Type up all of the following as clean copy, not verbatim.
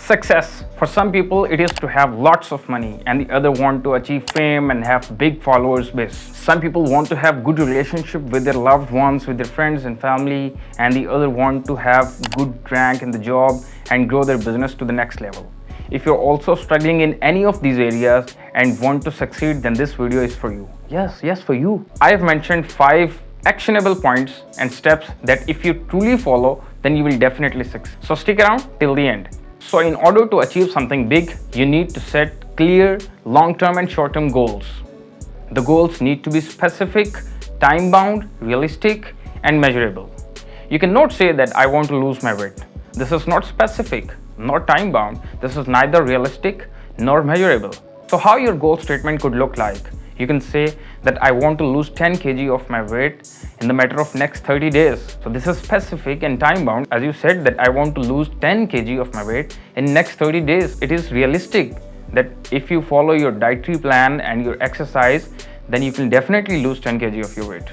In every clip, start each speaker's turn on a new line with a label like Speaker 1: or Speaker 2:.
Speaker 1: Success. For some people, it is to have lots of money, and the other want to achieve fame and have big followers base. Some people want to have good relationship with their loved ones, with their friends and family, and the other want to have good rank in the job and grow their business to the next level. If you're also struggling in any of these areas and want to succeed, then this video is for you. Yes, for you. I have mentioned 5 actionable points and steps that if you truly follow, then you will definitely succeed. So stick around till the end. So in order to achieve something big, you need to set clear long-term and short-term goals. The goals need to be specific, time-bound, realistic, and measurable. You cannot say that I want to lose my weight. This is not specific, nor time-bound. This is neither realistic nor measurable. So how your goal statement could look like? You can say that I want to lose 10 kg of my weight in the matter of next 30 days. So this is specific and time bound. As you said that I want to lose 10 kg of my weight in next 30 days. It is realistic that if you follow your dietary plan and your exercise, then you can definitely lose 10 kg of your weight.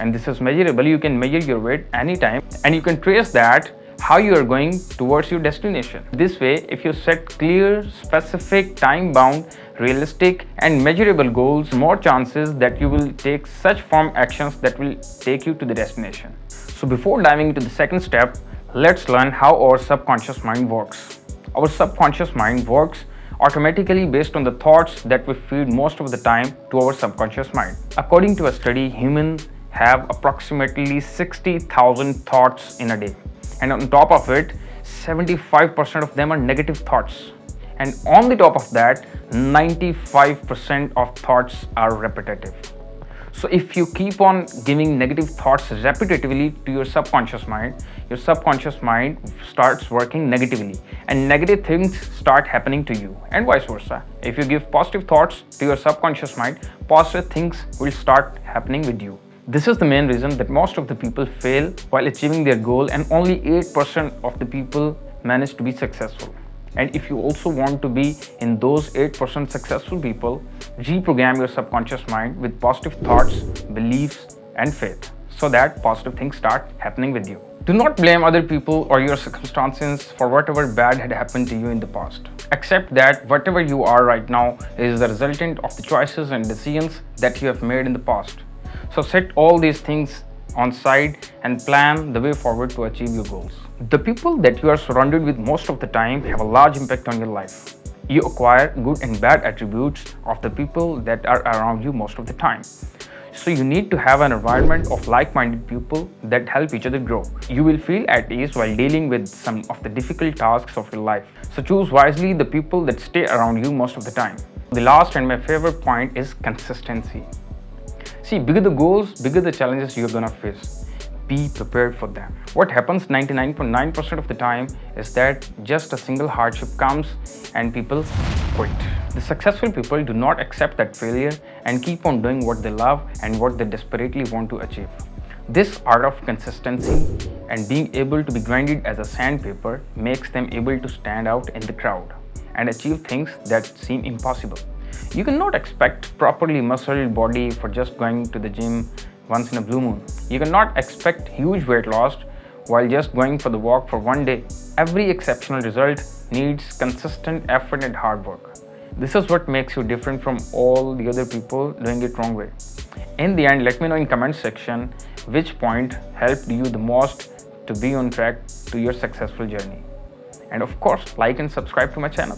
Speaker 1: And this is measurable. You can measure your weight anytime and you can trace that how you are going towards your destination. This way, if you set clear, specific, time-bound, realistic and measurable goals, more chances that you will take such firm actions that will take you to the destination. So before diving into the second step, let's learn how our subconscious mind works. Our subconscious mind works automatically based on the thoughts that we feed most of the time to our subconscious mind. According to a study, humans have approximately 60,000 thoughts in a day. And on top of it, 75% of them are negative thoughts. And on the top of that, 95% of thoughts are repetitive. So if you keep on giving negative thoughts repetitively to your subconscious mind starts working negatively and negative things start happening to you, and vice versa. If you give positive thoughts to your subconscious mind, positive things will start happening with you. This is the main reason that most of the people fail while achieving their goal and only 8% of the people manage to be successful. And if you also want to be in those 8% successful people, reprogram your subconscious mind with positive thoughts, beliefs and faith so that positive things start happening with you. Do not blame other people or your circumstances for whatever bad had happened to you in the past. Accept that whatever you are right now is the resultant of the choices and decisions that you have made in the past. So set all these things on side and plan the way forward to achieve your goals. The people that you are surrounded with most of the time have a large impact on your life. You acquire good and bad attributes of the people that are around you most of the time. So you need to have an environment of like-minded people that help each other grow. You will feel at ease while dealing with some of the difficult tasks of your life. So choose wisely the people that stay around you most of the time. The last and my favorite point is consistency. See, bigger the goals, bigger the challenges you're gonna face. Be prepared for them. What happens 99.9% of the time is that just a single hardship comes and people quit. The successful people do not accept that failure and keep on doing what they love and what they desperately want to achieve. This art of consistency and being able to be grinded as a sandpaper makes them able to stand out in the crowd and achieve things that seem impossible. You cannot expect properly muscled body for just going to the gym once in a blue moon. You cannot expect huge weight loss while just going for the walk for one day. Every exceptional result needs consistent effort and hard work. This is what makes you different from all the other people doing it wrong way. In the end, let me know in comment section which point helped you the most to be on track to your successful journey. And of course, like and subscribe to my channel.